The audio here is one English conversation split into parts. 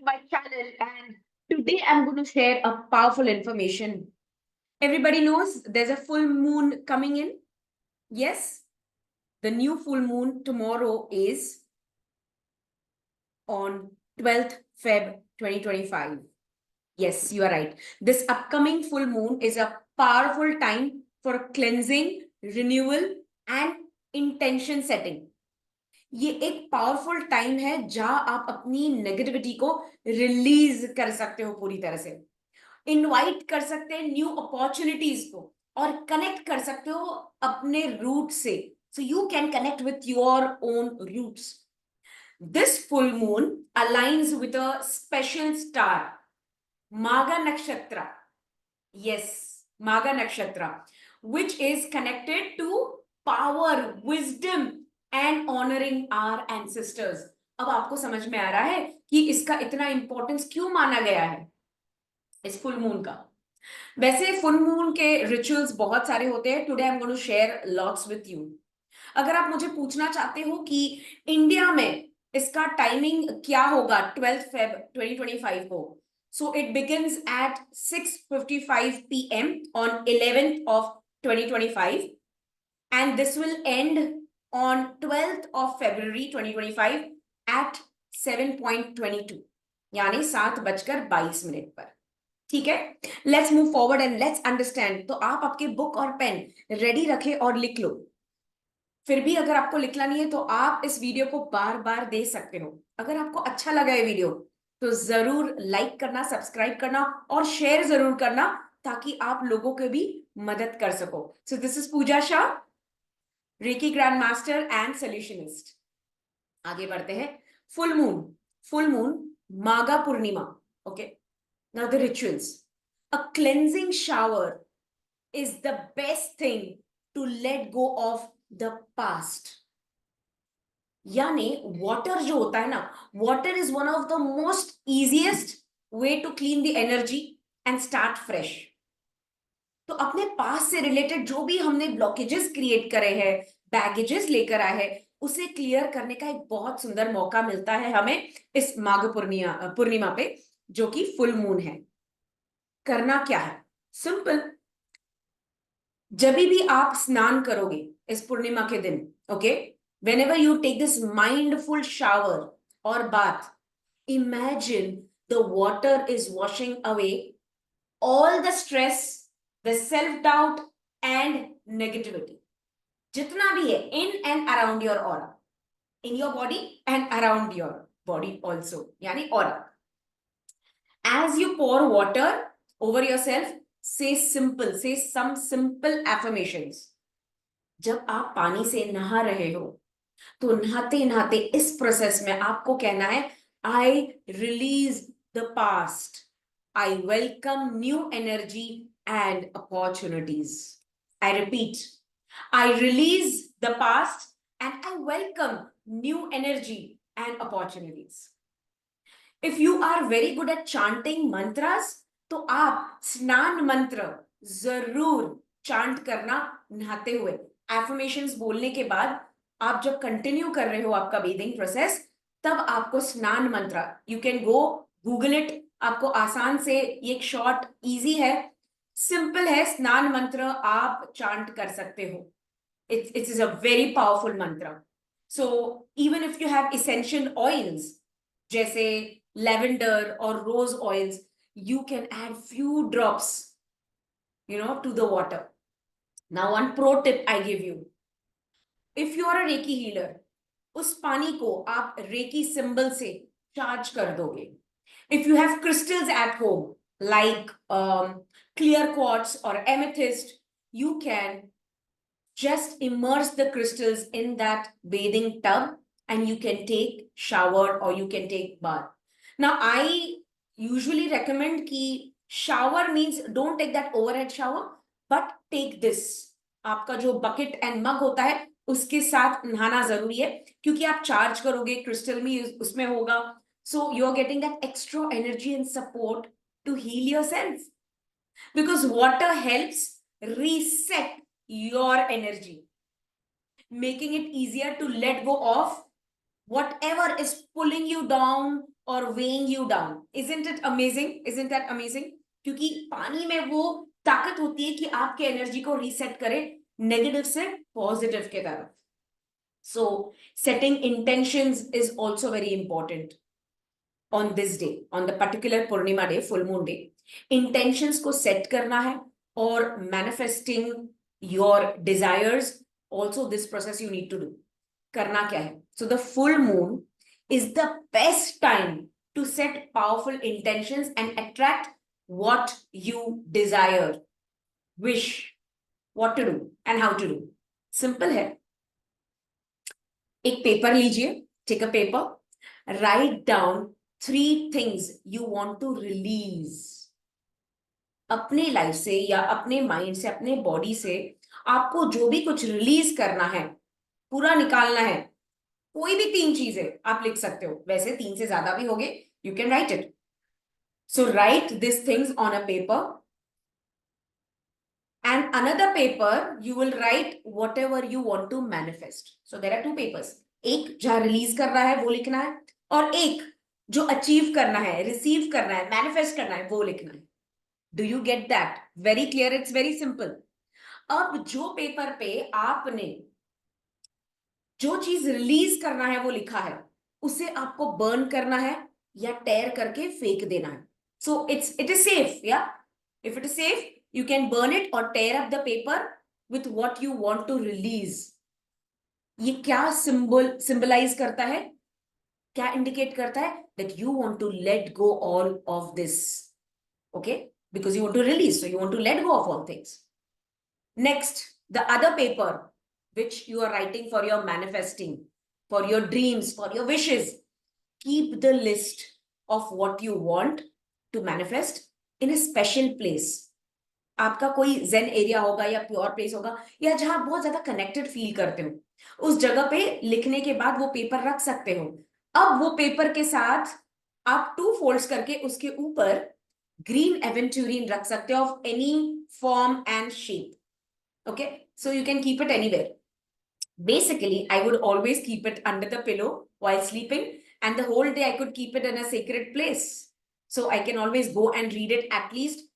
to my channel, and today I'm going to share a powerful information. Everybody knows there's a full moon coming in. Yes, the new full moon tomorrow is on 12th Feb 2025. Yes, you are right. This upcoming full moon is a powerful time for cleansing, renewal and intention setting. ये एक powerful time है जहां आप अपनी negativity को release कर सकते हो, पूरी तरह से इनवाइट कर सकते हैं न्यू अपॉर्चुनिटीज को और कनेक्ट कर सकते हो अपने रूट से. So you can connect with your own roots. This full moon aligns with a special star, Magha nakshatra. Yes, Maga Nakshatra, which is connected to power, wisdom and honoring our ancestors. अब आपको समझ में आ रहा है कि इसका इतना इंपॉर्टेंस क्यों माना गया है इस फुल मून का. वैसे फुल मून के रिचुअल्स बहुत सारे होते हैं. Today I am going to share lots with you. अगर आप मुझे पूछना चाहते हो कि इंडिया में इसका टाइमिंग क्या होगा 12 फेब 2025 को, so it begins at 6:55 p.m. on 11th of 2025 and this will end on 12th of February 2025 at 7:22, यानी 7:22 पर. ठीक है, let's move forward and let's understand. तो आप आपके बुक और पेन रेडी रखें और लिख लो. फिर भी अगर आपको लिखना नहीं है तो आप इस वीडियो को बार बार देख सकते हो. अगर आपको अच्छा लगा ये वीडियो तो जरूर लाइक करना, सब्सक्राइब करना और शेयर जरूर करना ताकि आप लोगों को भी मदद कर सको. So this is Pooja Shah, reiki grand master and solutionist. आगे बढ़ते हैं. Full moon Magha Purnima. Okay, now the rituals. A cleansing shower is the best thing to let go of the past. यानी वाटर जो होता है ना, water is one of the most easiest way to clean the energy and start fresh. तो अपने पास से related जो भी हमने ब्लॉकेजेस क्रिएट करे हैं, बैगेजेस लेकर आए हैं, उसे क्लियर करने का एक बहुत सुंदर मौका मिलता है हमें इस माघ पूर्णिमा पे, जो कि फुल मून है. करना क्या है? सिंपल. जब भी आप स्नान करोगे इस पूर्णिमा के दिन, okay, whenever you take this mindful shower or bath, imagine the water is washing away all the stress, the self-doubt and negativity. जितना भी है in and around your aura, in your body and around your body also, यानी aura. As you pour water over yourself, say some simple affirmations. जब आप पानी से नहा रहे हो तो नहाते नहाते इस प्रोसेस में आपको कहना है, I release the past, I welcome new energy and opportunities. I repeat, I release the past and I welcome new energy and opportunities. If you are very good at chanting mantras तो आप स्नान मंत्र जरूर chant करना नहाते हुए. Affirmations बोलने के बाद आप जब कंटिन्यू कर रहे हो आपका बेदिंग प्रोसेस, तब आपको स्नान मंत्र, you can go Google it, आपको आसान से, ये एक शॉर्ट इजी है, सिंपल है, स्नान मंत्र आप चांट कर सकते हो. It is a very powerful mantra. So even if you have essential oils जैसे लेवेंडर और rose oils, you can add few drops, to the water. Now one pro tip I give you, if you are a reiki healer, उस पानी को आप recce symbol से charge कर दोगे. if you have crystals at home like clear quartz or amethyst, you can just immerse the crystals in that bathing tub and you can take shower or you can take bath. Now I usually recommend कि shower means don't take that overhead shower, but take this. आपका जो bucket and mug होता है उसके साथ नहाना जरूरी है, क्योंकि आप चार्ज करोगे, क्रिस्टल में उसमें होगा. So you're getting that extra energy and support to heal yourself, because water helps reset your energy, making it easier to let go of whatever is pulling you down, or weighing you down. Isn't it amazing? Isn't that amazing? क्योंकि पानी में वो ताकत होती है कि आपके energy को रीसेट करे नेगेटिव से पॉजिटिव के तरफ. So setting intentions is also very important on this day, on the particular Purnima day, full moon day. Intentions को set करना है और manifesting your desires, also this process you need to do. करना क्या है? So the full moon is the best time to set powerful intentions and attract what you desire, wish, what to do and how to do. Simple है. एक paper लीजिए, take a paper, write down 3 things you want to release. अपने life से या अपने mind से, अपने body से आपको जो भी कुछ रिलीज करना है, पूरा निकालना है, कोई भी 3 चीजें आप लिख सकते हो. वैसे 3 से ज्यादा भी होगे, you can write it. So write these things on a paper. And another paper, you will write whatever you want to manifest. So there are 2 papers. एक जहां रिलीज करना है वो लिखना है, और एक जो अचीव करना है, रिसीव करना है, मैनिफेस्ट करना है, वो लिखना है. Do you get that? Very clear, it's very simple. अब जो पेपर पे आपने जो चीज रिलीज करना है वो लिखा है, उसे आपको बर्न करना है या टेयर करके फेंक देना है. So it is safe. या if it is safe, you can burn it or tear up the paper with what you want to release. ये क्या symbolize करता है, क्या indicate करता है? That you want to let go all of this. Okay, because you want to release, so you want to let go of all things. Next, the other paper which you are writing for your manifesting, for your dreams, for your wishes, keep the list of what you want to manifest in a special place. आपका कोई जेन area होगा या pure place होगा, या जहां बहुत ज्यादा connected feel करते हो, उस जगह पे लिखने के बाद वो पेपर रख सकते हो. अब वो पेपर के साथ आप 2 फोल्ड्स करके उसके ऊपर ग्रीन एवेंचुरिन रख सकते हो of any form and shape. Okay, so you can keep it anywhere. Basically, I would always keep it under the pillow while sleeping, and the whole day I could keep it in a sacred place. So I can always go and read it at least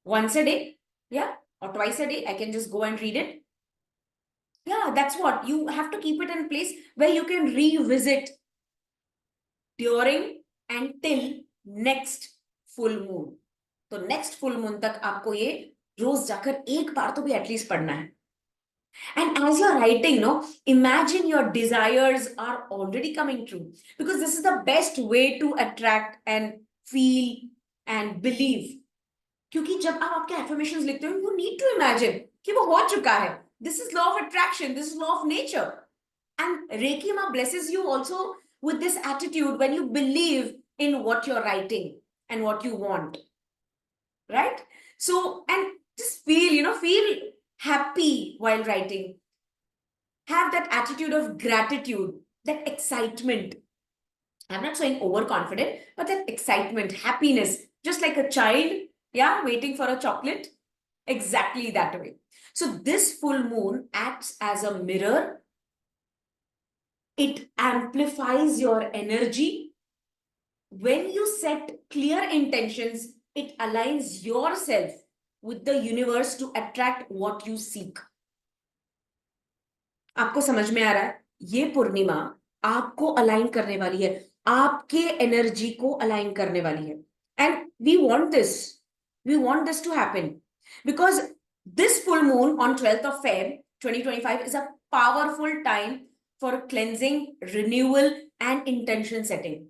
once a day. Yeah, or twice a day, I can just go and read it. Yeah, that's what. You have to keep it in place where you can revisit during and till next full moon. तो next full moon तक आपको ये रोज जाकर एक बार तो भी at least पढ़ना है. And as you're writing, no, imagine your desires are already coming true, because this is the best way to attract and feel and believe. क्योंकि जब आप आपके affirmations लिखते हो, you need to imagine कि वो हो चुका है. This is law of attraction. This is law of nature. And Reiki Ma blesses you also with this attitude when you believe in what you're writing and what you want. Right? So, and just feel happy while writing. Have that attitude of gratitude, that excitement. I'm not saying overconfident, but that excitement, happiness, just like a child, yeah, waiting for a chocolate. Exactly that way. So this full moon acts as a mirror. It amplifies your energy. When you set clear intentions, it aligns yourself with the universe to attract what you seek. आपको समझ में आ रहा है? ये पूर्णिमा आपको align करने वाली है, आपके एनर्जी को अलाइन करने वाली है. And we want this to happen, because this full moon on 12th of Feb 2025 is a powerful time for cleansing, renewal, and intention setting.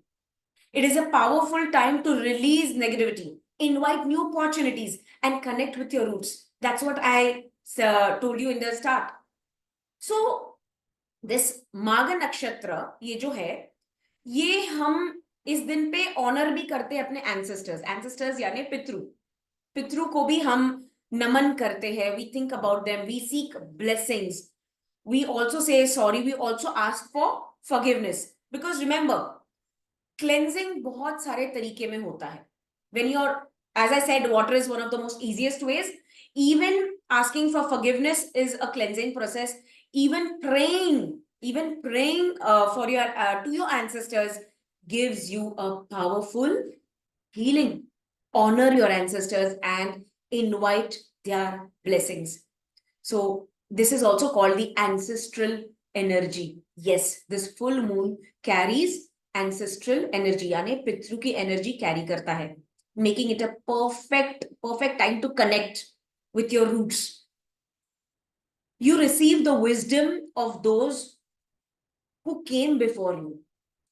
It is a powerful time to release negativity, invite new opportunities, and connect with your roots. That's what I told you in the start. So this माघ नक्षत्र ये जो है, ये हम इस दिन पे honour भी करते हैं अपने एंसेस्टर्स यानी पितृ को भी हम नमन करते हैं. We think about them, we seek blessings, we also say sorry, we also ask for forgiveness. Because remember, cleansing बहुत सारे तरीके में होता है. when you're, as I said, water is one of the most easiest ways. Even asking for forgiveness is a cleansing process. Even praying for your to your ancestors, gives you a powerful healing. Honor your ancestors and invite their blessings. So this is also called the ancestral energy. Yes, this full moon carries ancestral energy, यानी पितृ की energy carry करता है, making it a perfect time to connect with your roots. You receive the wisdom of those who came before you.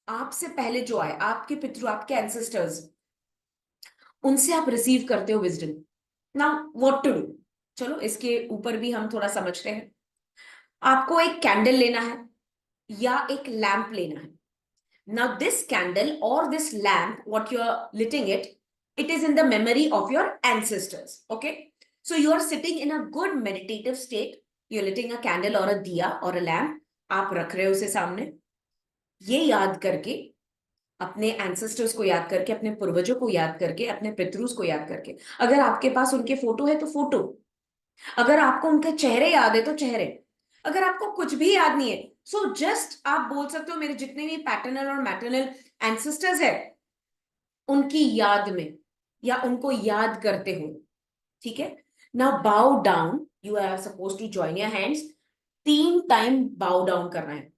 आपसे पहले जो आए, आपके पितृ, आपके ancestors, उनसे आप रिसीव करते हो wisdom. Now what to do? चलो इसके ऊपर भी हम थोड़ा समझते हैं. आपको एक कैंडल लेना है या एक लैंप लेना है. नाउ दिस कैंडल और this lamp, what you are lighting it, it is in the memory of your ancestors. Okay, so you are sitting in a good meditative state. You're lighting a candle or a diya or a lamp. आप रख रहे हो उसे सामने. ये याद करके, अपने एंसेस्टर्स को याद करके, अपने पूर्वजों को याद करके, अपने पितृस को याद करके. अगर आपके पास उनके फोटो है तो फोटो, अगर आपको उनके चेहरे याद है तो चेहरे, अगर आपको कुछ भी याद नहीं है, सो जस्ट आप बोल सकते हो मेरे जितने भी पैटर्नल और मैटर्नल एंसेस्टर्स है उनकी याद में, या उनको याद करते हो. ठीक है. Now bow down. You are suppose to join your hands. 3 time bow down करना है.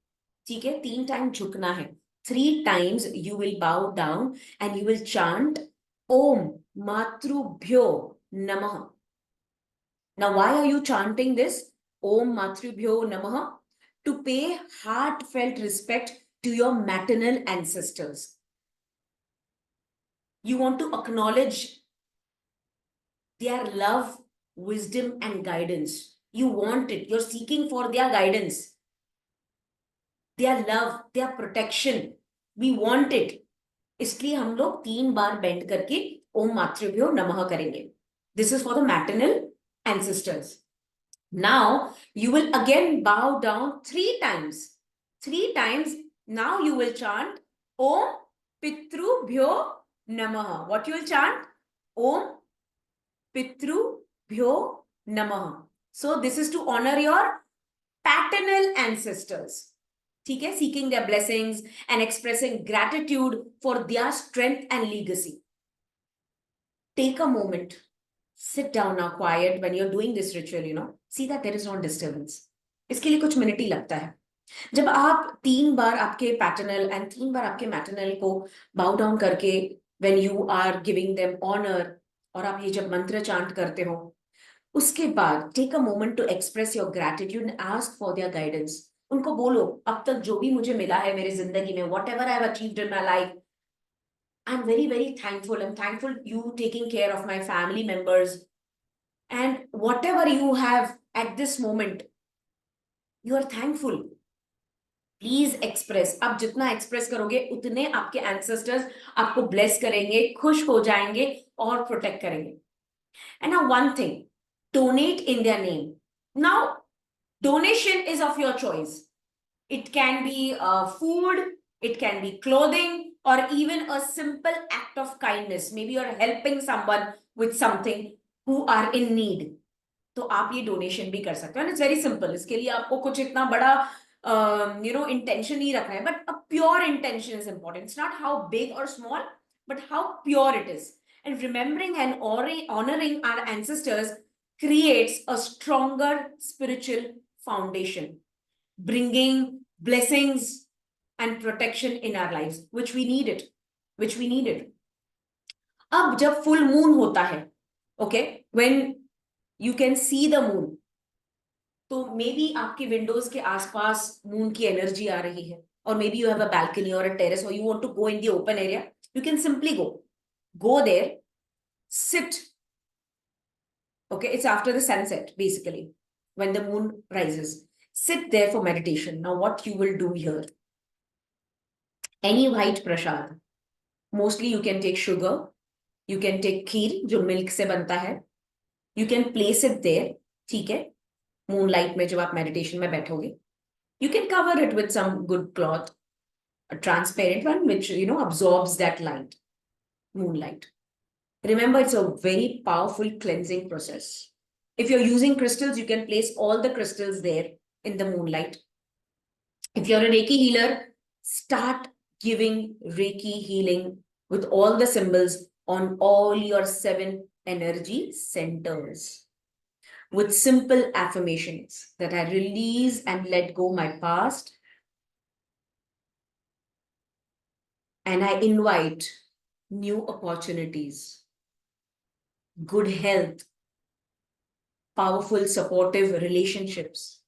ठीक है, 3 टाइम झुकना है. 3 times you will bow down and you will chant Om Matrubhyo Namah. Now, why are you chanting this Om Matrubhyo Namah? To pay heartfelt respect to your maternal ancestors. You want to acknowledge their love, wisdom, and guidance. You want it. You're seeking for their guidance, their love, their protection. We want it. इसलिए हम लोग 3 बार bend करके ओम मातृभ्यो नमः करेंगे. This is for the maternal ancestors. Now you will again बाउ down 3 times. 3 times. Now you will chant Om Pitrubhyo Namah. What you will chant? Om Pitrubhyo Namah. So this is to honor your paternal ancestors. ठीक है, seeking their blessings and expressing gratitude for their strength and legacy. Take a moment, sit down now quiet when you're doing this ritual, see that there is no disturbance. इसके लिए कुछ minute ही लगता है. जब आप 3 बार आपके पैटर्नल एंड 3 बार आपके maternal को बाउ डाउन करके when you are giving them honor, और आप ये जब मंत्र चांट करते हो, उसके बाद take a moment to express your gratitude and ask for their guidance. उनको बोलो अब तक जो भी मुझे मिला है मेरी जिंदगी में, whatever I have achieved in my life, I'm very, very thankful. I'm thankful you taking care of my family members. And whatever you have at this moment, you are thankful. Please express. आप जितना express करोगे उतने आपके ancestors आपको bless करेंगे, खुश हो जाएंगे और protect करेंगे. And now one thing, donate in their name. Now, donation is of your choice. It can be food, it can be clothing, or even a simple act of kindness. Maybe you're helping someone with something who are in need. तो आप ये donation भी कर सकते हो. It's very simple. इसके लिए आपको कुछ इतना बड़ा इंटेंशन नहीं रखना है, but a pure intention is important. It's not how big और small, but how pure it is. And remembering and honoring our ancestors creates a stronger spiritual foundation, bringing blessings and protection in our lives, which we needed. अब जब full moon होता है, okay, when you can see the moon, तो may be आपके Windows के आसपास moon की energy आ रही है, और may be you have a balcony or a terrace, or you want to go in the open area, you can simply go there, sit. Okay, it's after the sunset basically, when the moon rises. Sit there for meditation. Now what you will do here, any white prasad, mostly you can take sugar, you can take kheer जो milk से बनता है, you can place it there. ठीक है, moonlight में जब आप meditation में बैठोगे, you can cover it with some good cloth, a transparent one which absorbs that light, moonlight. Remember, it's a very powerful cleansing process. If you're using crystals, you can place all the crystals there in the moonlight. If you're a Reiki healer, start giving Reiki healing with all the symbols on all your 7 energy centers with simple affirmations that I release and let go my past, and I invite new opportunities, good health, powerful, supportive relationships,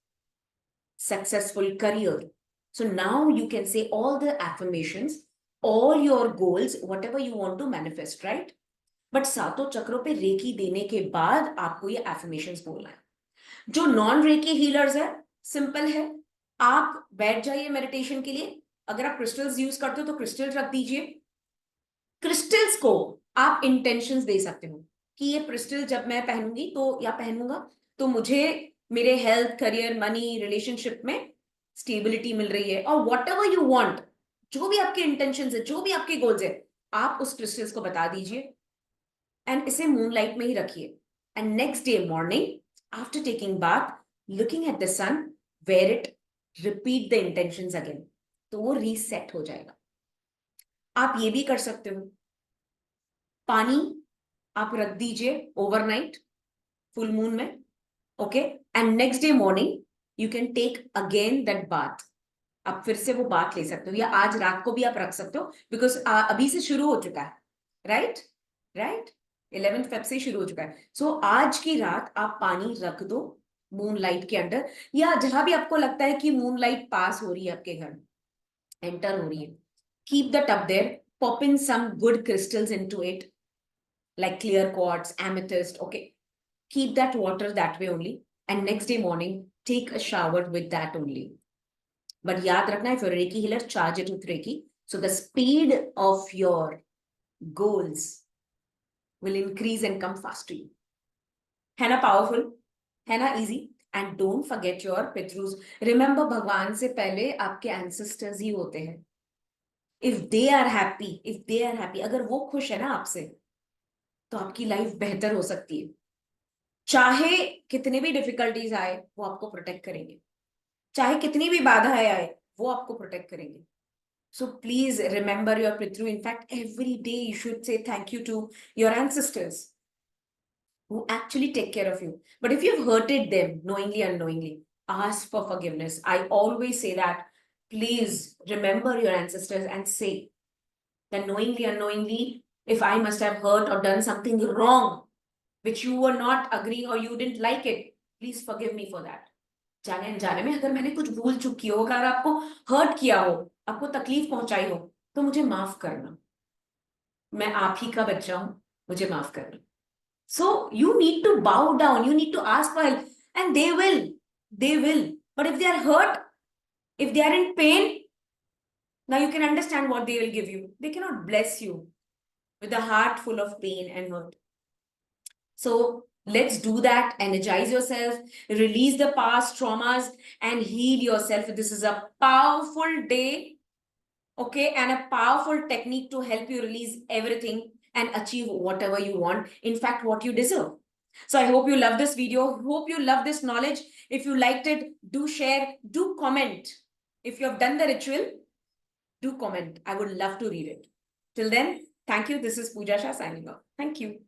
successful career. So now you can say all the affirmations, all your goals, whatever you want to manifest, right? But सातों चक्रों पे recce देने के बाद आपको ये affirmations बोलना है. जो नॉन रेकी हीलर्स है, सिंपल है, आप बैठ जाइए मेडिटेशन के लिए. अगर आप क्रिस्टल्स यूज करते हो तो क्रिस्टल्स रख दीजिए. क्रिस्टल्स को आप इंटेंशंस दे सकते हो कि ये क्रिस्टल जब मैं पहनूंगी तो या पहनूंगा तो मुझे मेरे हेल्थ, करियर, मनी, रिलेशनशिप में स्टेबिलिटी मिल रही है. और वॉट एवर यू वॉन्ट, जो भी आपके इंटेंशंस है, जो भी आपके गोल्स है, आप उस क्रिस्टल्स को बता दीजिए एंड इसे मूनलाइट में ही रखिए. And next day morning after taking bath, looking at the sun, wear it, repeat the intentions again, तो वो रीसेट हो जाएगा. आप ये भी कर सकते हो, पानी आप रख दीजिए ओवरनाइट फुल मून में, okay, and next day morning you can take again that bath. आप फिर से वो बात ले सकते हो, या आज रात को भी आप रख सकते हो, बिकॉज अभी से शुरू हो चुका है, राइट राइट 11 फेब से शुरू हो चुका है. सो आज की रात आप पानी रख दो मून लाइट के अंडर, या जहां भी आपको लगता है कि मून लाइट पास हो रही है, आपके घर एंटर हो रही है. Keep the tub there, pop in some good crystals into it, like clear quartz, amethyst, okay. Keep that water that way only, and next day morning take a shower with that only. But yaad rakhna, if you're a Reiki healer, charge it with Reiki, so the speed of your goals will increase and come fast to you. है ना powerful, है ना easy. And don't forget your पितृs. Remember, भगवान से पहले आपके ancestors ही होते हैं. If they are happy, अगर वो खुश है ना आपसे, तो आपकी लाइफ बेहतर हो सकती है. चाहे कितने भी डिफिकल्टीज आए, वो आपको प्रोटेक्ट करेंगे. चाहे कितनी भी बाधाएं आए, वो आपको प्रोटेक्ट करेंगे. So please remember your pitru. In fact every day you should say thank you to your ancestors who actually take care of you. But if you've hurted them knowingly or unknowingly, ask for forgiveness. I always say that please remember your ancestors and say that knowingly or unknowingly, if I must have hurt or done something wrong which you were not agreeing or you didn't like it, please forgive me for that. जाने अनजाने में अगर मैंने कुछ भूल चुकी हो, अगर आपको हर्ट किया हो, आपको तकलीफ पहुंचाई हो, तो मुझे माफ करना. मैं आप ही का बच्चा हूं, मुझे माफ करना. So you need to bow down, you need to ask for help, and they will. But if they are hurt, if they are in pain, now you can understand what they will give you. They cannot bless you with a heart full of pain and hurt. So let's do that. Energize yourself, release the past traumas, and heal yourself. This is a powerful day, okay, and a powerful technique to help you release everything and achieve whatever you want. In fact, what you deserve. So I hope you love this video. Hope you love this knowledge. If you liked it, do share, do comment. If you have done the ritual, do comment. I would love to read it. Till then, thank you. This is Pooja Shah signing off. Thank you.